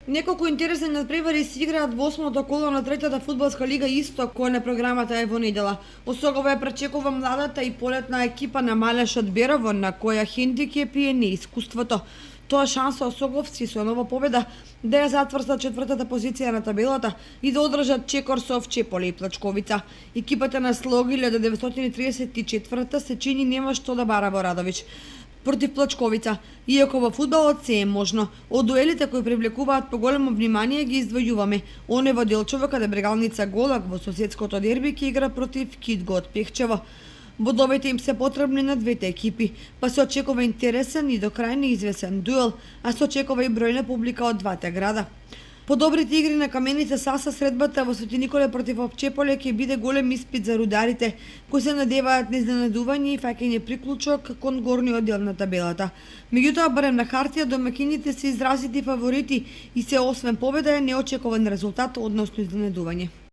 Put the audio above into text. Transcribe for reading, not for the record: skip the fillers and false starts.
Неколку интересни надпревари се играат во осмото коло на третата фудбалска лига Исток, која на програмата е во недела. Осогова ја пречекува младата и полетна екипа на Малешот Берово, на која хендикеп е неискуството. Тоа е шанса осоговци со нова победа да ја затврстат четвртата позиција на табелата и да одржат чекор со Овчеполе и Плачковица. Екипата на Слог 1934 се чини нема што да бара во Радович против Плачковица. Иако во фудбалот се е можно, од дуелите кои привлекуваат поголемо внимание ги издвојуваме. Оне во Делчево каде Брегалница Голак во соседското дерби ќе игра против Кидго од Пехчево. Бодовите им се потребни на двете екипи, па се очекува интересен и до крај неизвесен дуел, а се очекува и бројна публика од двата града. По добрите игри на камените Саса средбата во Свети Николе против Овчеполе ќе биде голем испит за рударите, кои се надеваат на изненадување и фаќање приклучок кон горниот дел на табелата. Меѓутоа, барем на хартија, домакините се изразити фаворити и се освен победа е неочекуван резултат, односно изненадување.